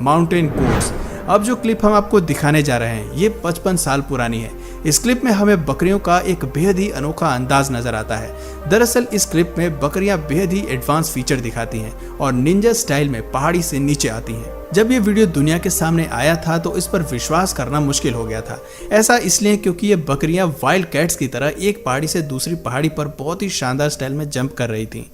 Mountain goats. अब जो clip हम आपको दिखाने जा रहे हैं ये 55 साल पुरानी है। इस क्लिप में हमें बकरियों का एक बेहद ही अनोखा अंदाज नजर आता है। दरअसल इस क्लिप में बकरियां बेहद ही एडवांस फीचर दिखाती हैं और निंजा स्टाइल में पहाड़ी से नीचे आती हैं। जब ये वीडियो दुनिया के सामने आया था तो इस पर विश्वास करना मुश्किल हो गया था। ऐसा इसलिए क्योंकि ये बकरियां वाइल्ड कैट्स की तरह एक पहाड़ी से दूसरी पहाड़ी पर बहुत ही शानदार स्टाइल में जंप कर रही थी।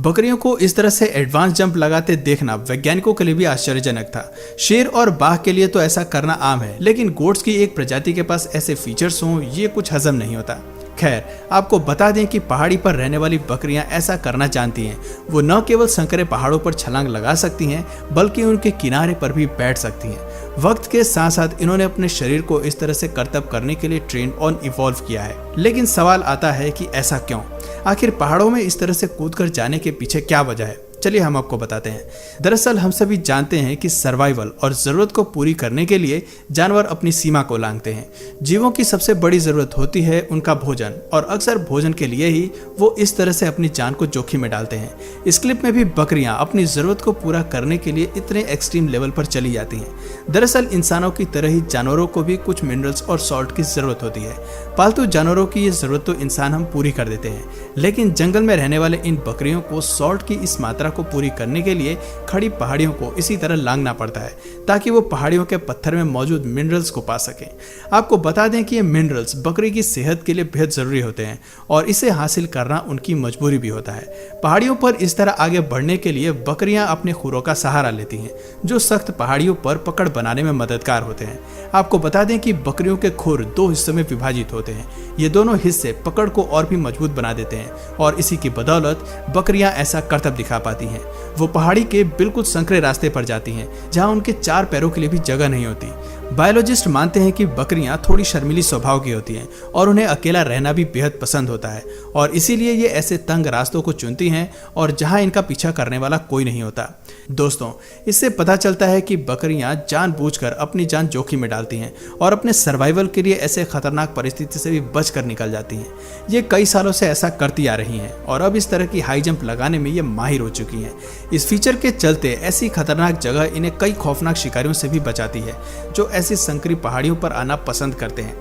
बकरियों को इस तरह से एडवांस जंप लगाते देखना वैज्ञानिकों के लिए भी आश्चर्यजनक था। शेर और बाघ के लिए तो ऐसा करना आम है, लेकिन गोट्स की एक प्रजाति के पास ऐसे फीचर्स हों ये कुछ हजम नहीं होता। खैर, आपको बता दें कि पहाड़ी पर रहने वाली बकरियां ऐसा करना जानती हैं। वो न केवल संकरे पहाड़ों पर छलांग लगा सकती हैं बल्कि उनके किनारे पर भी बैठ सकती हैं। वक्त के साथ साथ इन्होंने अपने शरीर को इस तरह से करतब करने के लिए ट्रेन और इवॉल्व किया है। लेकिन सवाल आता है कि ऐसा क्यों? आखिर पहाड़ों में इस तरह से कूदकर जाने के पीछे क्या वजह है? चलिए हम आपको बताते हैं। दरअसल हम सभी जानते हैं कि सर्वाइवल और ज़रूरत को पूरी करने के लिए जानवर अपनी सीमा को लांघते हैं। जीवों की सबसे बड़ी ज़रूरत होती है उनका भोजन, और अक्सर भोजन के लिए ही वो इस तरह से अपनी जान को जोखिम में डालते हैं। इस क्लिप में भी बकरियां अपनी ज़रूरत को पूरा करने के लिए इतने एक्सट्रीम लेवल पर चली जाती हैं। दरअसल इंसानों की तरह ही जानवरों को भी कुछ मिनरल्स और सॉल्ट की ज़रूरत होती है। पालतू जानवरों की ये ज़रूरत तो इंसान हम पूरी कर देते हैं, लेकिन जंगल में रहने वाले इन बकरियों को सॉल्ट की इस मात्रा को पूरी करने के लिए खड़ी पहाड़ियों को इसी तरह लांघना पड़ता है ताकि वो पहाड़ियों के पत्थर में मौजूद मिनरल्स को पा सकें। आपको बता दें कि ये मिनरल्स बकरी की सेहत के लिए बेहद जरूरी होते हैं और इसे हासिल करना उनकी मजबूरी भी होता है। पहाड़ियों पर इस तरह आगे बढ़ने के लिए बकरियां अपने खुरों का सहारा लेती हैं, जो सख्त पहाड़ियों पर पकड़ बनाने में मददगार होते हैं। आपको बता दें कि बकरियों के खुर दो हिस्सों में विभाजित होते हैं। ये दोनों हिस्से पकड़ को और भी मजबूत बना देते हैं और इसी की बदौलत बकरियां ऐसा करतब दिखा पाती हैं। वो पहाड़ी के बिल्कुल संकरे रास्ते पर जाती हैं जहां उनके चार पैरों के लिए भी जगह नहीं होती। बायोलॉजिस्ट मानते हैं कि बकरियां थोड़ी शर्मीली स्वभाव की होती हैं और उन्हें अकेला रहना भी बेहद पसंद होता है, और इसीलिए ये ऐसे तंग रास्तों को चुनती हैं और जहां इनका पीछा करने वाला कोई नहीं होता। दोस्तों, इससे पता चलता है कि बकरियां जानबूझकर अपनी जान जोखिम में डालती हैं और अपने सर्वाइवल के लिए ऐसे खतरनाक परिस्थिति से भी बचकर निकल जाती हैं। ये कई सालों से ऐसा करती आ रही हैं और अब इस तरह की हाई जंप लगाने में ये माहिर हो चुकी हैं। इस फीचर के चलते ऐसी खतरनाक जगह इन्हें कई खौफनाक शिकारियों से भी बचाती है जो ऐसी संकरी पहाड़ियों पर आना पसंद करते हैं।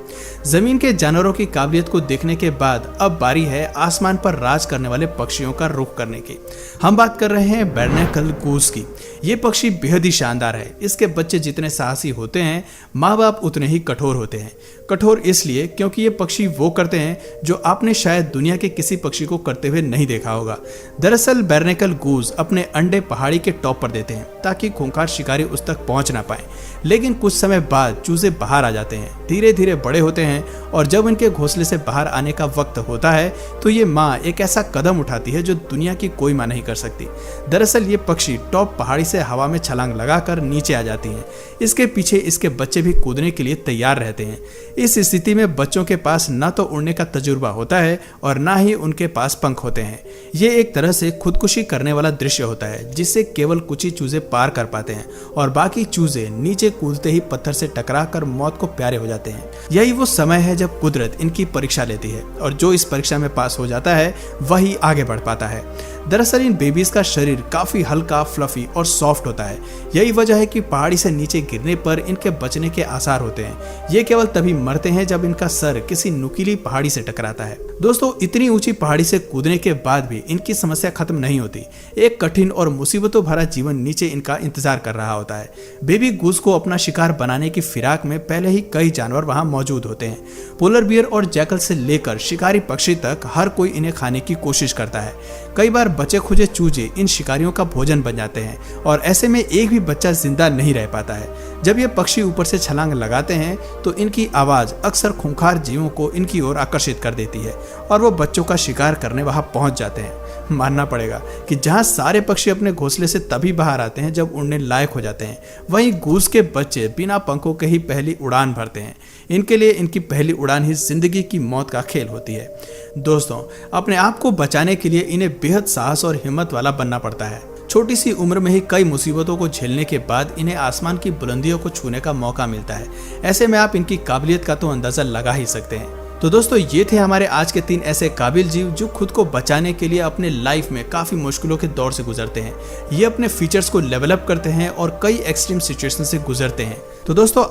जमीन के जानवरों की काबिलियत को देखने के बाद अब बारी है आसमान पर राज करने वाले पक्षियों का रुख करने की। हम बात कर रहे हैं बैरनेकल गूस की। ये पक्षी बेहद ही शानदार है। इसके बच्चे जितने साहसी होते हैं, माँ बाप उतने ही कठोर होते हैं। कठोर इसलिए क्योंकि ये पक्षी वो करते हैं जो आपने शायद दुनिया के किसी पक्षी को करते हुए नहीं देखा होगा। दरअसल बैरनेकल गूस अपने अंडे पहाड़ी के टॉप पर देते हैं ताकि खूंखार शिकारी उस तक पहुंच ना पाए, लेकिन कुछ समय बाद चूजे बाहर आ जाते हैं, धीरे धीरे बड़े होते हैं, और जब इनके घोंसले से बाहर आने का वक्त होता है तो ये माँ एक ऐसा कदम उठाती है जो दुनिया की कोई माँ नहीं कर सकती। दरअसल ये पक्षी टॉप पहाड़ी से हवा में छलांग लगाकर नीचे आ जाती हैं। इसके पीछे इसके बच्चे भी कूदने के लिए तैयार रहते हैं। इस स्थिति में बच्चों के पास न तो उड़ने का तजुर्बा होता है और ना ही उनके पास पंख होते हैं। ये एक तरह से खुदकुशी करने वाला दृश्य होता है जिससे केवल कुछ ही चूजे पार कर पाते हैं और बाकी चूजे नीचे कूदते ही पत्थर से टकराकर मौत को प्यारे हो जाते हैं। यही वो समय है जब कुदरत इनकी परीक्षा लेती है और जो इस परीक्षा में पास हो जाता है वही आगे बढ़ पाता है। दरअसल इन बेबीज का शरीर काफी हल्का, फ्लफी और सॉफ्ट होता है। यही वजह है कि पहाड़ी से नीचे गिरने पर इनके बचने के आसार होते हैं। ये केवल तभी मरते हैं जब इनका सर किसी नुकीली पहाड़ी से टकराता है। दोस्तों, इतनी ऊंची पहाड़ी से कूदने के बाद भी इनकी समस्या खत्म नहीं होती। एक कठिन और मुसीबतों भरा जीवन नीचे इनका इंतजार कर रहा होता है। बेबी गूस को अपना शिकार बनाने की फिराक में पहले ही कई जानवर वहां मौजूद होते हैं। पोलर बियर और जैकल से लेकर शिकारी पक्षी तक हर कोई इन्हें खाने की कोशिश करता है। कई बार बचे खुचे चूजे इन शिकारियों का भोजन बन जाते हैं और ऐसे में एक भी बच्चा जिंदा नहीं रह पाता है। जब ये पक्षी ऊपर से छलांग लगाते हैं तो इनकी आवाज अक्सर खूंखार जीवों को इनकी ओर आकर्षित कर देती है और वो बच्चों का शिकार करने वहां पहुंच जाते हैं। मानना पड़ेगा कि जहां सारे पक्षी अपने घोंसले से तभी बाहर आते हैं जब उड़ने लायक हो जाते हैं, वहीं गूस के बच्चे बिना पंखों के ही पहली उड़ान भरते हैं। इनके लिए इनकी पहली उड़ान ही जिंदगी की मौत का खेल होती है। दोस्तों, अपने आप को बचाने के लिए इन्हें बेहद साहस और हिम्मत वाला बनना पड़ता है। छोटी सी उम्र में ही कई मुसीबतों को झेलने के बाद इन्हें आसमान की बुलंदियों को छूने का मौका मिलता है। ऐसे में आप इनकी काबिलियत का तो अंदाजा लगा ही सकते हैं। तो दोस्तों ये थे हमारे आज के 3 ऐसे काबिल जीव जो खुद को बचाने के लिए अपने लाइफ में काफी मुश्किलों के दौर से गुजरते हैं। ये अपने फीचर्स को लेवल अप करते हैं और कई एक्सट्रीम सिचुएशन से गुजरते हैं। तो दोस्तों